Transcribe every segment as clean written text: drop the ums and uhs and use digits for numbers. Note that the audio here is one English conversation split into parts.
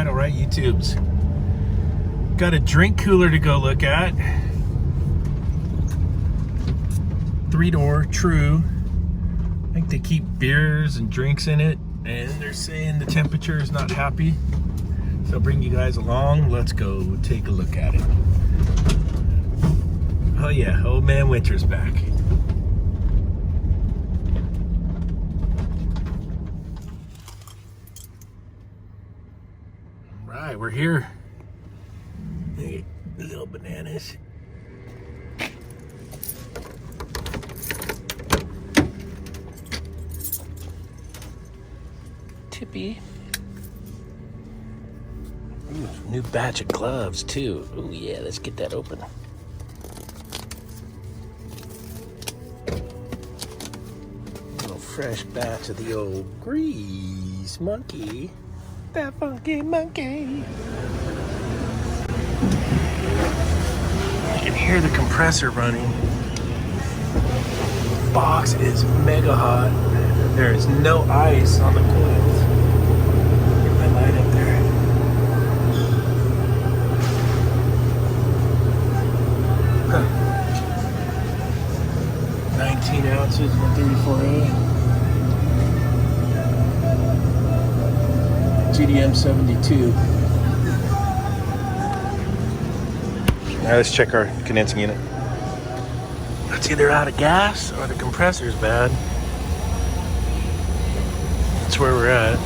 All right, YouTubes. Got a drink cooler to go look at. 3-door, true. I think they keep beers and drinks in it, and they're saying the temperature is not happy. So I'll bring you guys along. Let's go take a look at it. Oh yeah, old man Winter's back. All right, we're here. Hey, little bananas. Tippy. Ooh, new batch of gloves too. Oh yeah, let's get that open. Little fresh batch of the old grease monkey. That funky monkey. You can hear the compressor running. Box is mega hot. There is no ice on the coils. Get my light up there. Huh. 19 ounces, 134A. GDM 72. Now let's check our condensing unit. It's either out of gas or the compressor's bad. That's where we're at.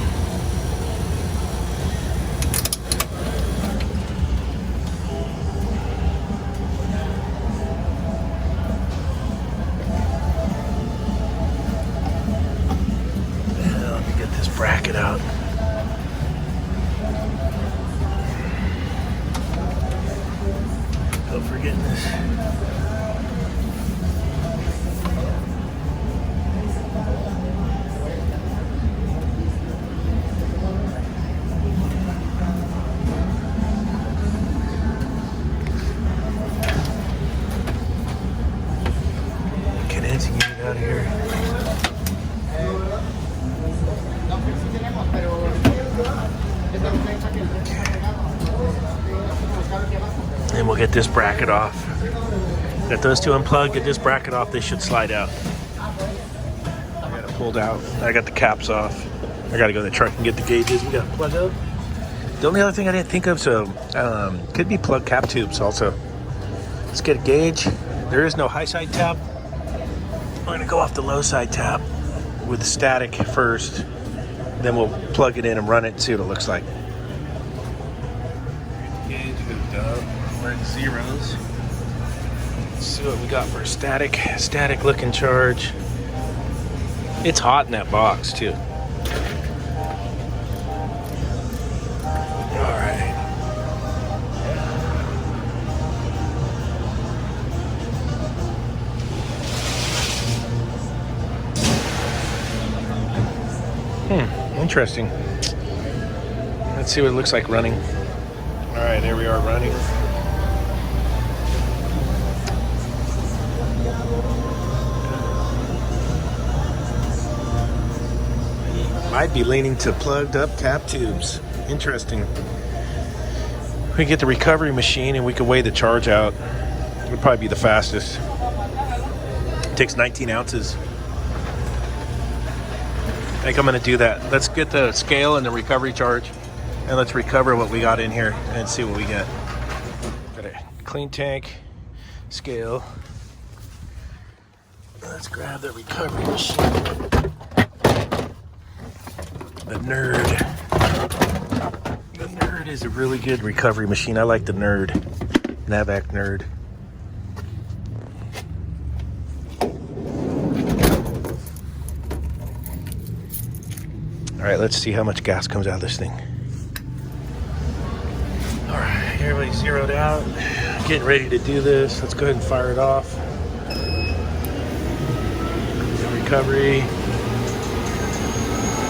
Let me get this bracket out. Oh, forgetting this. Condensing unit out of here. And we'll get this bracket off. Got those two unplugged, get this bracket off, they should slide out. I got it pulled out. I got the caps off. I gotta go to the truck and get the gauges. We gotta plug up. The only other thing I didn't think of, so could be plug cap tubes also. Let's get a gauge. There is no high side tap. We're gonna go off the low side tap with the static first. Then we'll plug it in and run it and see what it looks like. Gauge hooked up. We're at zeros. Let's see what we got for a static looking charge. It's hot in that box too. All right. Interesting. Let's see what it looks like running. All right, there we are running. Might be leaning to plugged up cap tubes. Interesting. We get the recovery machine and we could weigh the charge out. It would probably be the fastest. It takes 19 ounces. I think I'm gonna do that. Let's get the scale and the recovery charge and let's recover what we got in here and see what we get. Got a clean tank, scale. Let's grab the recovery machine. The Nerd. The Nerd is a really good recovery machine. I like the Nerd. hvac Nerd. All right, let's see how much gas comes out of this thing. All right, everybody's zeroed out. Getting ready to do this. Let's go ahead and fire it off. The recovery.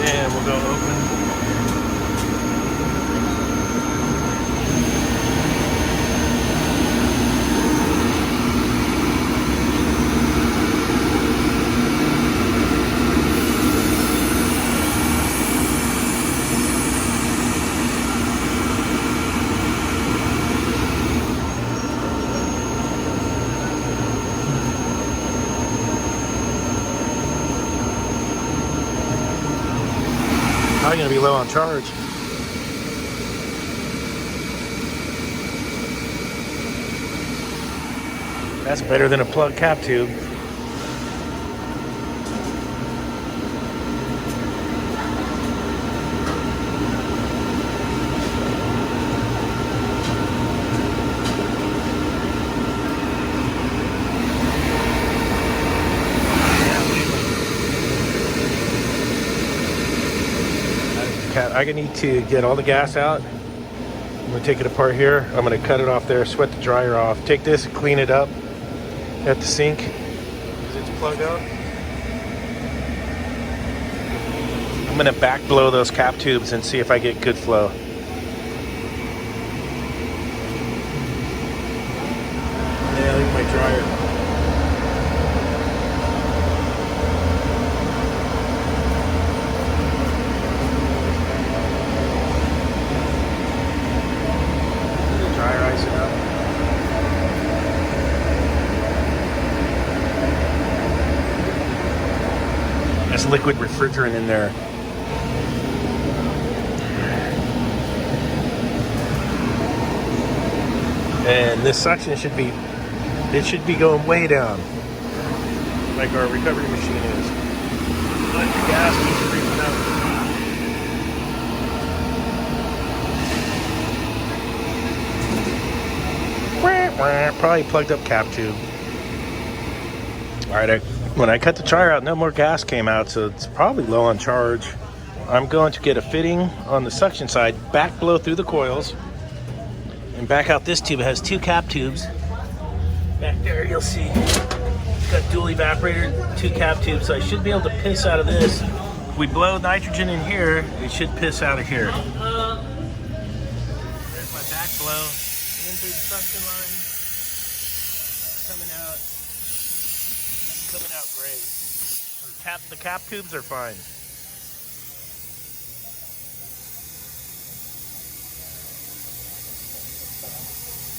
And we'll go open. probably going to be low on charge. That's better than a plug cap tube. I need to get all the gas out. I'm going to take it apart here. I'm going to cut it off there, sweat the dryer off. Take this and clean it up at the sink because it's plugged out. I'm going to back blow those cap tubes and see if I get good flow. Yeah, look at my dryer. There's liquid refrigerant in there. And this suction should be going way down, like our recovery machine is. But the gas keeps creeping up. Probably plugged up cap tube. All right, when I cut the dryer out, no more gas came out, so it's probably low on charge. I'm going to get a fitting on the suction side, back blow through the coils, and back out this tube. It has 2 cap tubes. Back there, you'll see it's got dual evaporator, 2 cap tubes, so I should be able to piss out of this. If we blow nitrogen in here, it should piss out of here. There's my back blow in through the suction line, coming out great. The cap tubes are fine.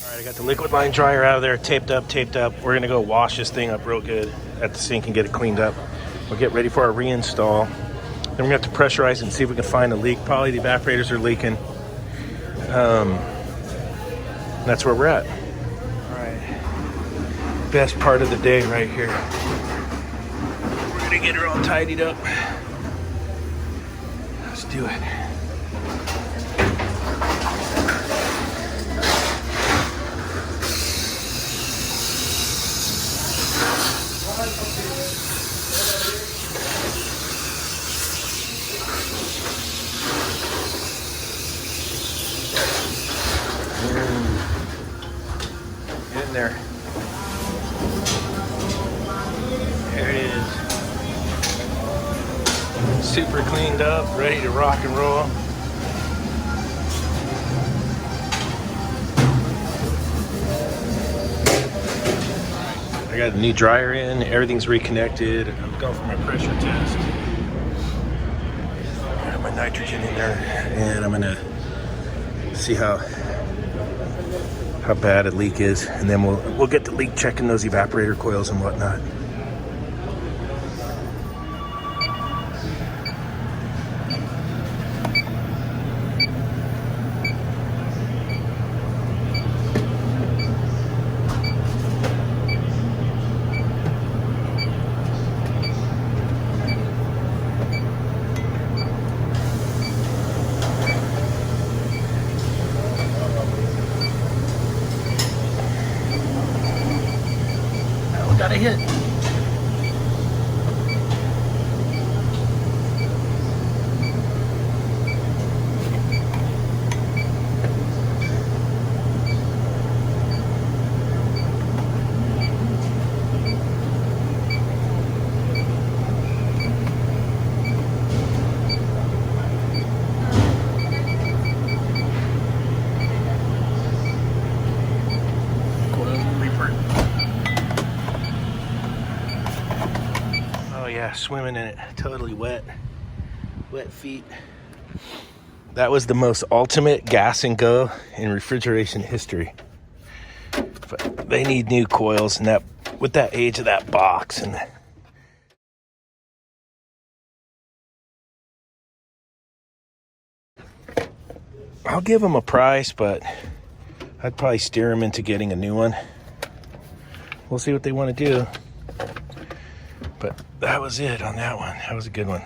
All right, I got the liquid line dryer out of there, taped up. We're gonna go wash this thing up real good at the sink and get it cleaned up. We'll get ready for our reinstall. Then we're gonna have to pressurize it and see if we can find a leak. Probably the evaporators are leaking. That's where we're at. All right, best part of the day right here. We're gonna get her all tidied up. Let's do it. Get in there. There it is. Super cleaned up, ready to rock and roll. I got a new dryer in, everything's reconnected. I'm going for my pressure test. I got my nitrogen in there, and I'm gonna see how bad a leak is, and then we'll get the leak checking those evaporator coils and whatnot. Got a hit. Yeah, swimming in it, totally wet feet. That was the most ultimate gas and go in refrigeration history. But they need new coils, and that with that age of that box and I'll give them a price, but I'd probably steer them into getting a new one. We'll see what they want to do. But that was it on that one. That was a good one.